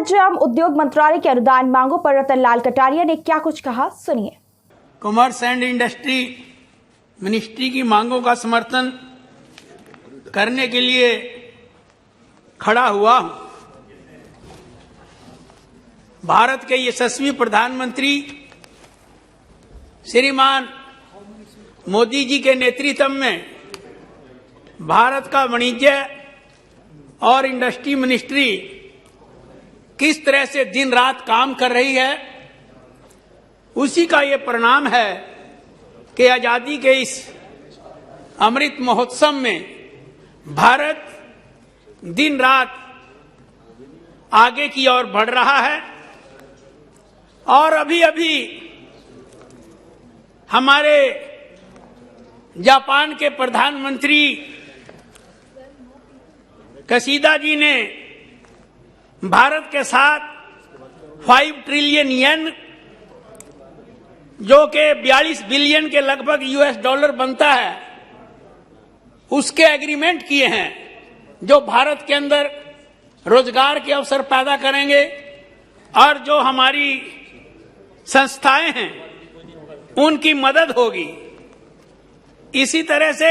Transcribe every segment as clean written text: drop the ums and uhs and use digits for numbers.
वाणिज्य उद्योग मंत्रालय के अनुदान मांगों पर रतन लाल कटारिया ने क्या कुछ कहा, सुनिए। कॉमर्स एंड इंडस्ट्री मिनिस्ट्री की मांगों का समर्थन करने के लिए खड़ा हुआ हूं। भारत के यशस्वी प्रधानमंत्री श्रीमान मोदी जी के नेतृत्व में भारत का वाणिज्य और इंडस्ट्री मिनिस्ट्री किस तरह से दिन रात काम कर रही है, उसी का ये परिणाम है कि आजादी के इस अमृत महोत्सव में भारत दिन रात आगे की ओर बढ़ रहा है। और अभी अभी हमारे जापान के प्रधानमंत्री कशीदा जी ने भारत के साथ 5 ट्रिलियन येन, जो कि 42 बिलियन के लगभग US डॉलर बनता है, उसके एग्रीमेंट किए हैं, जो भारत के अंदर रोजगार के अवसर पैदा करेंगे और जो हमारी संस्थाएं हैं उनकी मदद होगी। इसी तरह से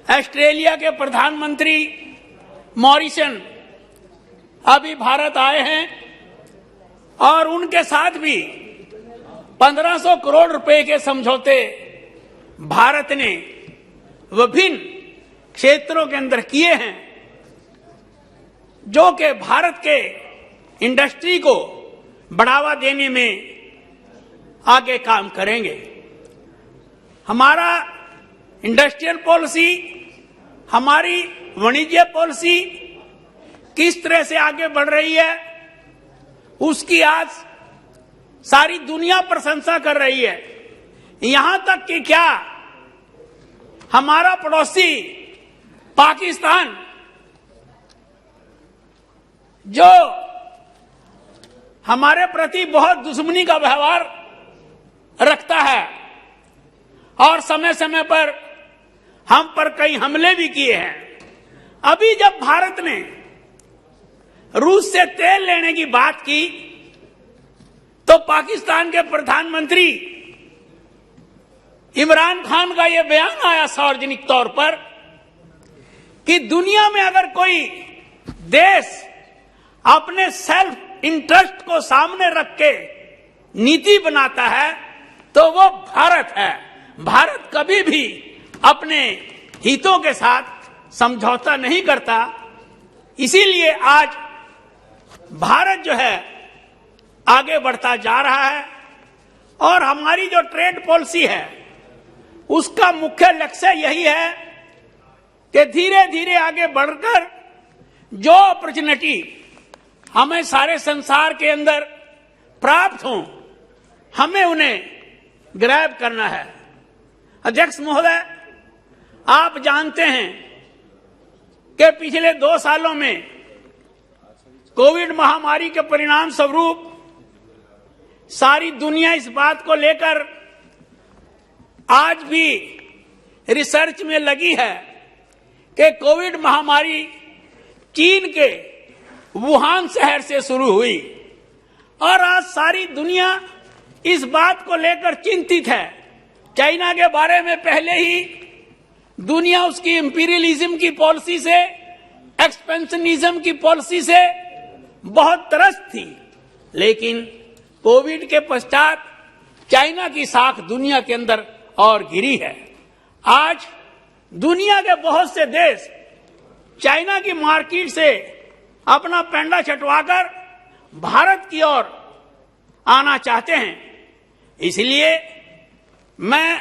ऑस्ट्रेलिया के प्रधानमंत्री मॉरिसन अभी भारत आए हैं और उनके साथ भी 1500 करोड़ रुपए के समझौते भारत ने विभिन्न क्षेत्रों के अंदर किए हैं, जो कि भारत के इंडस्ट्री को बढ़ावा देने में आगे काम करेंगे। हमारा इंडस्ट्रियल पॉलिसी, हमारी वाणिज्य पॉलिसी किस तरह से आगे बढ़ रही है, उसकी आज सारी दुनिया प्रशंसा कर रही है। यहां तक कि क्या हमारा पड़ोसी पाकिस्तान, जो हमारे प्रति बहुत दुश्मनी का व्यवहार रखता है और समय समय पर हम पर कई हमले भी किए हैं, अभी जब भारत ने रूस से तेल लेने की बात की तो पाकिस्तान के प्रधानमंत्री इमरान खान का यह बयान आया सार्वजनिक तौर पर कि दुनिया में अगर कोई देश अपने सेल्फ इंटरेस्ट को सामने रख के नीति बनाता है तो वो भारत है। भारत कभी भी अपने हितों के साथ समझौता नहीं करता। इसीलिए आज भारत जो है आगे बढ़ता जा रहा है और हमारी जो ट्रेड पॉलिसी है उसका मुख्य लक्ष्य यही है कि धीरे धीरे आगे बढ़कर जो अपॉर्चुनिटी हमें सारे संसार के अंदर प्राप्त हों, हमें उन्हें ग्रैब करना है। अध्यक्ष महोदय, आप जानते हैं कि पिछले 2 सालों में कोविड महामारी के परिणाम स्वरूप सारी दुनिया इस बात को लेकर आज भी रिसर्च में लगी है कि कोविड महामारी चीन के वुहान शहर से शुरू हुई और आज सारी दुनिया इस बात को लेकर चिंतित है। चाइना के बारे में पहले ही दुनिया उसकी इंपीरियलिज्म की पॉलिसी से, एक्सपेंशनिज्म की पॉलिसी से बहुत त्रस्त थी, लेकिन कोविड के पश्चात चाइना की साख दुनिया के अंदर और गिरी है। आज दुनिया के बहुत से देश चाइना की मार्केट से अपना पेंडा छटवाकर भारत की ओर आना चाहते हैं। इसलिए मैं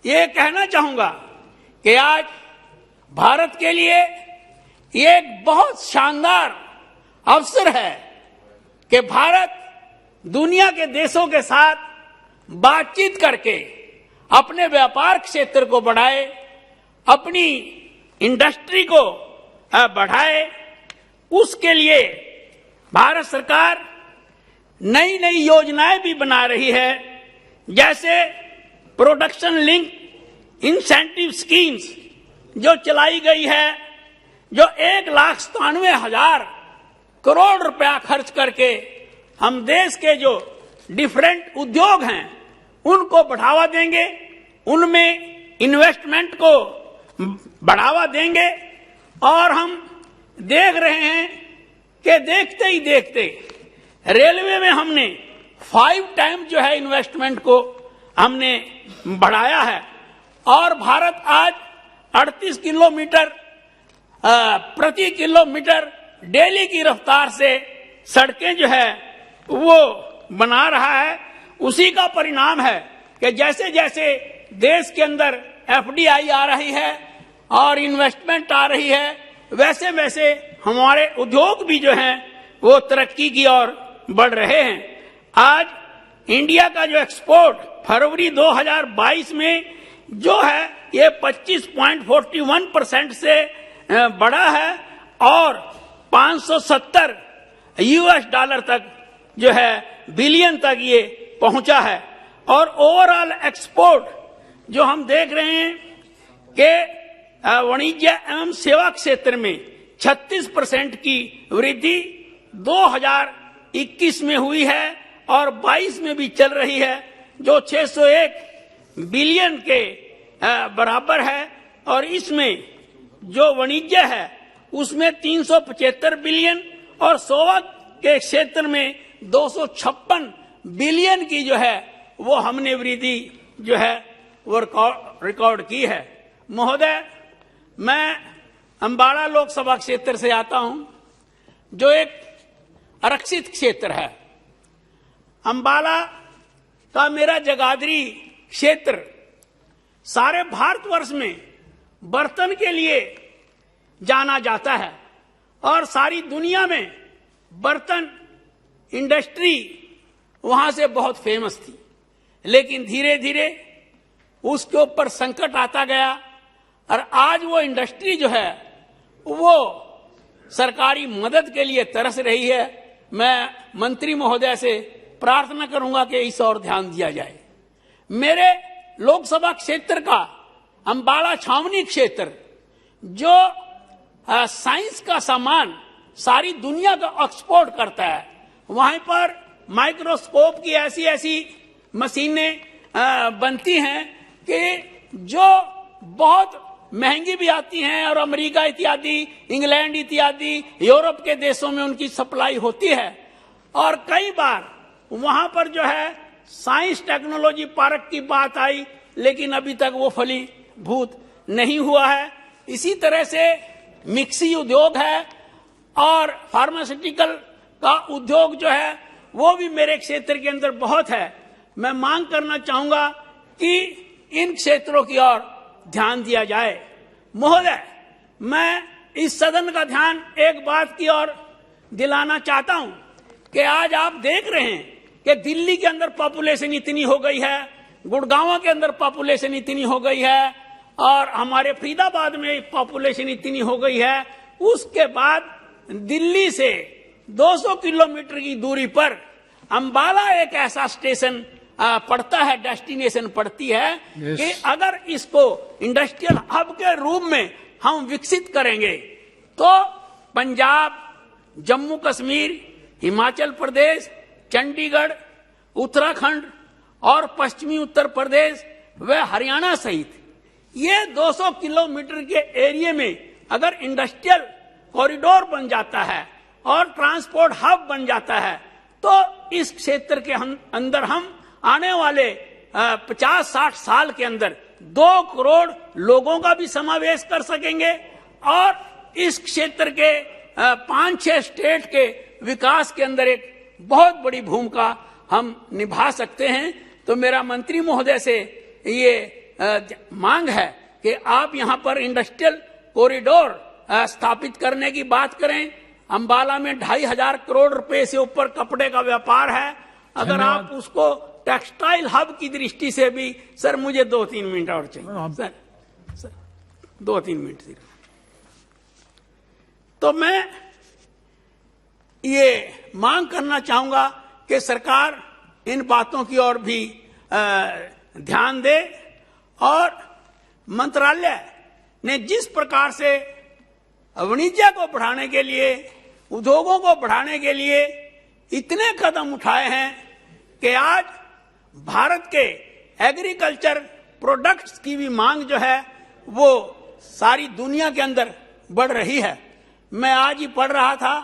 ये कहना चाहूंगा कि आज भारत के लिए ये एक बहुत शानदार अवसर है कि भारत दुनिया के देशों के साथ बातचीत करके अपने व्यापार क्षेत्र को बढ़ाए, अपनी इंडस्ट्री को बढ़ाए। उसके लिए भारत सरकार नई नई योजनाएं भी बना रही है, जैसे प्रोडक्शन लिंक इंसेंटिव स्कीम्स जो चलाई गई है, जो 1,97,000 करोड़ रुपया खर्च करके हम देश के जो डिफरेंट उद्योग हैं उनको बढ़ावा देंगे, उनमें इन्वेस्टमेंट को बढ़ावा देंगे। और हम देख रहे हैं कि देखते ही देखते रेलवे में हमने 5 टाइम जो है इन्वेस्टमेंट को हमने बढ़ाया है और भारत आज 38 किलोमीटर प्रति किलोमीटर डेली की रफ्तार से सड़कें जो है वो बना रहा है। उसी का परिणाम है कि जैसे जैसे देश के अंदर एफडीआई आ रही है और इन्वेस्टमेंट आ रही है, वैसे वैसे हमारे उद्योग भी जो हैं वो तरक्की की ओर बढ़ रहे हैं। आज इंडिया का जो एक्सपोर्ट फरवरी 2022 में जो है ये 25.41% से बढ़ा है और 570 यूएस डॉलर तक जो है बिलियन तक ये पहुंचा है। और ओवरऑल एक्सपोर्ट जो हम देख रहे हैं कि वाणिज्य एवं सेवा क्षेत्र में 36% की वृद्धि 2021 में हुई है और 22 में भी चल रही है, जो 601 बिलियन के बराबर है। और इसमें जो वाणिज्य है उसमें 375 बिलियन और सेवा के क्षेत्र में 256 बिलियन की जो है वो हमने वृद्धि जो है वो रिकॉर्ड की है। महोदय, मैं अंबाला लोकसभा क्षेत्र से आता हूं जो एक आरक्षित क्षेत्र है। अंबाला का मेरा जगाधरी क्षेत्र सारे भारतवर्ष में बर्तन के लिए जाना जाता है और सारी दुनिया में बर्तन इंडस्ट्री वहां से बहुत फेमस थी, लेकिन धीरे धीरे उसके ऊपर संकट आता गया और आज वो इंडस्ट्री जो है वो सरकारी मदद के लिए तरस रही है। मैं मंत्री महोदय से प्रार्थना करूंगा कि इस ओर ध्यान दिया जाए। मेरे लोकसभा क्षेत्र का अंबाला छावनी क्षेत्र जो साइंस का सामान सारी दुनिया का एक्सपोर्ट करता है, वहां पर माइक्रोस्कोप की ऐसी ऐसी मशीनें बनती हैं कि जो बहुत महंगी भी आती हैं और अमेरिका इत्यादि, इंग्लैंड इत्यादि यूरोप के देशों में उनकी सप्लाई होती है। और कई बार वहां पर जो है साइंस टेक्नोलॉजी पार्क की बात आई, लेकिन अभी तक वो फलीभूत नहीं हुआ है। इसी तरह से मिक्सी उद्योग है और फार्मास्यूटिकल का उद्योग जो है वो भी मेरे क्षेत्र के अंदर बहुत है। मैं मांग करना चाहूंगा कि इन क्षेत्रों की ओर ध्यान दिया जाए। महोदय, मैं इस सदन का ध्यान एक बात की ओर दिलाना चाहता हूं कि आज आप देख रहे हैं कि दिल्ली के अंदर पॉपुलेशन इतनी हो गई है, गुड़गांव के अंदर पॉपुलेशन इतनी हो गई है और हमारे फरीदाबाद में पॉपुलेशन इतनी हो गई है। उसके बाद दिल्ली से 200 किलोमीटर की दूरी पर अंबाला एक ऐसा स्टेशन पड़ता है, डेस्टिनेशन पड़ती है कि अगर इसको इंडस्ट्रियल हब के रूप में हम विकसित करेंगे तो पंजाब, जम्मू कश्मीर, हिमाचल प्रदेश, चंडीगढ़, उत्तराखंड और पश्चिमी उत्तर प्रदेश व हरियाणा सहित ये 200 किलोमीटर के एरिया में अगर इंडस्ट्रियल कॉरिडोर बन जाता है और ट्रांसपोर्ट हब बन जाता है तो इस क्षेत्र के अंदर हम आने वाले 50-60 साल के अंदर 2 करोड़ लोगों का भी समावेश कर सकेंगे और इस क्षेत्र के 5-6 स्टेट के विकास के अंदर एक बहुत बड़ी भूमिका हम निभा सकते हैं। तो मेरा मंत्री महोदय से ये मांग है कि आप यहां पर इंडस्ट्रियल कॉरिडोर स्थापित करने की बात करें। अंबाला में 2,500 करोड़ रुपए से ऊपर कपड़े का व्यापार है। अगर आप उसको टेक्सटाइल हब की दृष्टि से भी, सर मुझे 2-3 मिनट और चाहिए सर 2-3 मिनट सिर्फ। तो मैं ये मांग करना चाहूंगा कि सरकार इन बातों की ओर भी ध्यान दे और मंत्रालय ने जिस प्रकार से वाणिज्य को बढ़ाने के लिए उद्योगों को बढ़ाने के लिए इतने कदम उठाए हैं कि आज भारत के एग्रीकल्चर प्रोडक्ट्स की भी मांग जो है वो सारी दुनिया के अंदर बढ़ रही है। मैं आज ही पढ़ रहा था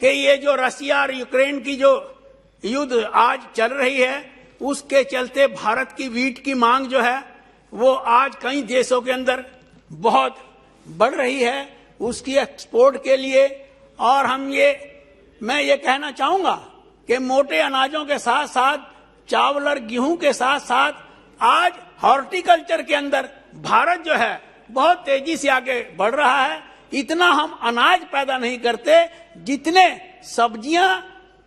कि ये जो रसिया और यूक्रेन की जो युद्ध आज चल रही है उसके चलते भारत की वीट की मांग जो है वो आज कई देशों के अंदर बहुत बढ़ रही है उसकी एक्सपोर्ट के लिए। और मैं ये कहना चाहूंगा कि मोटे अनाजों के साथ साथ चावल और गेहूं के साथ साथ आज हॉर्टिकल्चर के अंदर भारत जो है बहुत तेजी से आगे बढ़ रहा है। इतना हम अनाज पैदा नहीं करते जितने सब्जियां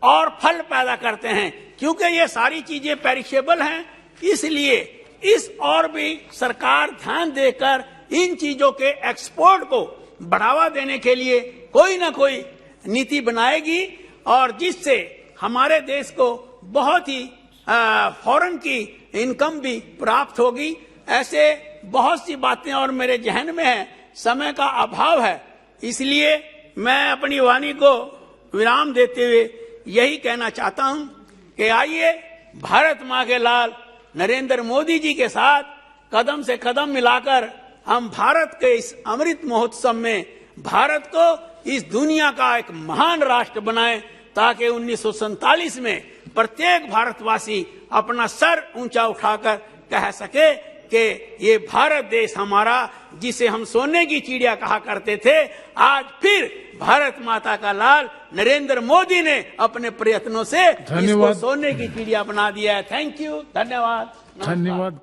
और फल पैदा करते हैं, क्योंकि ये सारी चीजें पेरिशेबल हैं। इसलिए इस और भी सरकार ध्यान देकर इन चीजों के एक्सपोर्ट को बढ़ावा देने के लिए कोई ना कोई नीति बनाएगी और जिससे हमारे देश को बहुत ही फॉरेन की इनकम भी प्राप्त होगी। ऐसे बहुत सी बातें और मेरे जहन में है, समय का अभाव है, इसलिए मैं अपनी वाणी को विराम देते हुए यही कहना चाहता हूं कि आइए भारत मां के लाल नरेंद्र मोदी जी के साथ कदम से कदम मिलाकर हम भारत के इस अमृत महोत्सव में भारत को इस दुनिया का एक महान राष्ट्र बनाएं, ताकि 1947 में प्रत्येक भारतवासी अपना सर ऊंचा उठाकर कह सके कि ये भारत देश हमारा, जिसे हम सोने की चिड़िया कहा करते थे, आज फिर भारत माता का लाल नरेंद्र मोदी ने अपने प्रयत्नों से इसको सोने की चिड़िया बना दिया है। थैंक यू, धन्यवाद।